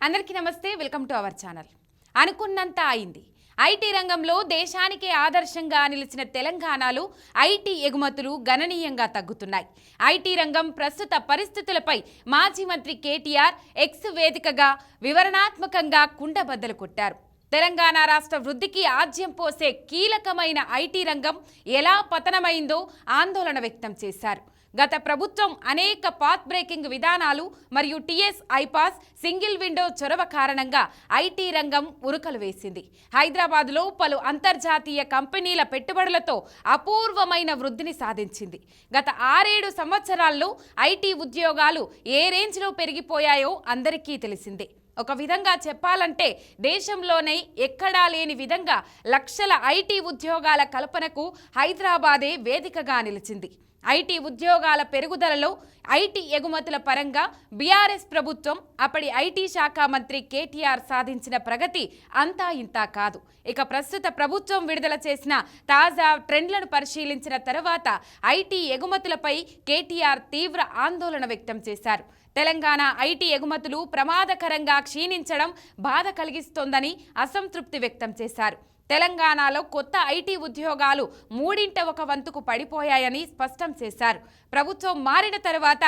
అందరికీ నమస్తే, welcome to our channel. అనుకున్నంత అయింది. ఐటీ రంగంలో దేశానికే ఆదర్శంగా నిలిచిన తెలంగాణలో ఐటీ ఎగుమతులు గణనీయంగా తగ్గుతున్నాయి. ఐటీ రంగం ప్రస్తుత పరిస్థితులపై మాజీ మంత్రి కేటీఆర్ ఎక్స్ వేదికగా వివరణాత్మకంగా కుండబద్దలు కొట్టారు. తెలంగాణ రాష్ట్ర వృద్ధికి ఆజ్యం పోసే కీలకమైన ఐటీ రంగం ఎలా పతనమైందో ఆందోళన వ్యక్తం చేశారు. గత ప్రభుత్వం అనేక పాత్ బ్రేకింగ్ విధానాలు మరియు టీఎస్ ఐపాస్ సింగిల్ విండో చొరవ కారణంగా ఐటీ రంగం ఉరుకలు వేసింది. హైదరాబాద్లో పలు అంతర్జాతీయ కంపెనీల పెట్టుబడులతో అపూర్వమైన వృద్ధిని సాధించింది. గత 6-7 సంవత్సరాల్లో ఐటీ ఉద్యోగాలు ఏ రేంజ్లో పెరిగిపోయాయో అందరికీ తెలిసిందే. ఒక విధంగా చెప్పాలంటే దేశంలోనే ఎక్కడా లేని విధంగా లక్షల ఐటీ ఉద్యోగాల కల్పనకు హైదరాబాదే వేదికగా నిలిచింది. ఐటీ ఉద్యోగాల పెరుగుదలలో ఐటీ ఎగుమతుల పరంగా బీఆర్ఎస్ ప్రభుత్వం, అప్పటి ఐటీ శాఖ మంత్రి కేటీఆర్ సాధించిన ప్రగతి అంతా ఇంతా కాదు. ఇక ప్రస్తుత ప్రభుత్వం విడుదల చేసిన తాజా ట్రెండ్లను పరిశీలించిన తర్వాత ఐటీ ఎగుమతులపై కేటీఆర్ తీవ్ర ఆందోళన వ్యక్తం చేశారు. తెలంగాణ ఐటీ ఎగుమతులు ప్రమాదకరంగా క్షీణించడం బాధ కలిగిస్తోందని అసంతృప్తి వ్యక్తం చేశారు. తెలంగాణలో కొత్త ఐటీ ఉద్యోగాలు 1/3 పడిపోయాయని స్పష్టం చేశారు. ప్రభుత్వం మారిన తర్వాత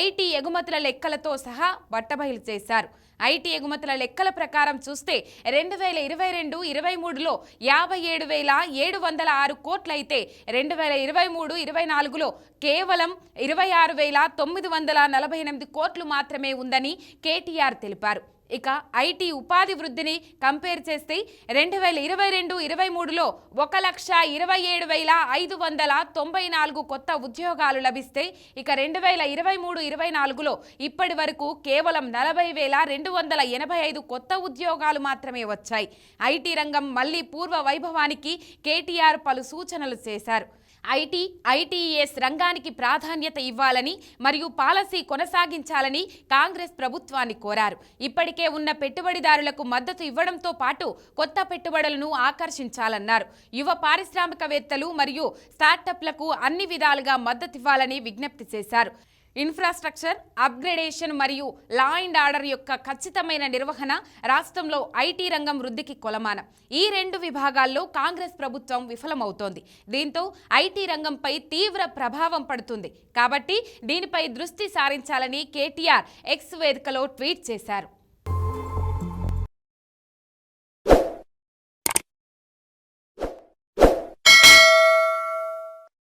ఐటీ ఎగుమతుల లెక్కలతో సహా బట్టబయలు చేశారు. ఐటీ ఎగుమతుల లెక్కల ప్రకారం చూస్తే 2022-23లో 57,706 కోట్లయితే 2023-24లో కేవలం 26,948 కోట్లు మాత్రమే ఉందని కేటీఆర్ తెలిపారు. ఇక ఐటీ ఉపాధి వృద్ధిని కంపేర్ చేస్తే 2022-23లో 1,27,594 కొత్త ఉద్యోగాలు లభిస్తే ఇక 2023-24లో ఇప్పటి వరకు కేవలం 40,285 కొత్త ఉద్యోగాలు మాత్రమే వచ్చాయి. ఐటీ రంగం మళ్లీ పూర్వ వైభవానికి కేటీఆర్ పలు సూచనలు చేశారు. ఐటీఎస్ రంగానికి ప్రాధాన్యత ఇవ్వాలని మరియు పాలసీ కొనసాగించాలని కాంగ్రెస్ ప్రభుత్వాన్ని కోరారు. ఇప్పటికే ఉన్న పెట్టుబడిదారులకు మద్దతు ఇవ్వడంతో పాటు కొత్త పెట్టుబడులను ఆకర్షించాలన్నారు. యువ పారిశ్రామికవేత్తలు మరియు స్టార్టప్లకు అన్ని విధాలుగా మద్దతివ్వాలని విజ్ఞప్తి చేశారు. ఇన్ఫ్రాస్ట్రక్చర్ అప్గ్రేడేషన్ మరియు లా అండ్ ఆర్డర్ యొక్క ఖచ్చితమైన నిర్వహణ రాష్ట్రంలో ఐటీ రంగం వృద్ధికి కొలమానం. ఈ 2 విభాగాల్లో కాంగ్రెస్ ప్రభుత్వం విఫలమవుతోంది. దీంతో ఐటీ రంగంపై తీవ్ర ప్రభావం పడుతుంది. కాబట్టి దీనిపై దృష్టి సారించాలని కేటీఆర్ ఎక్స్ వేదికలో ట్వీట్ చేశారు.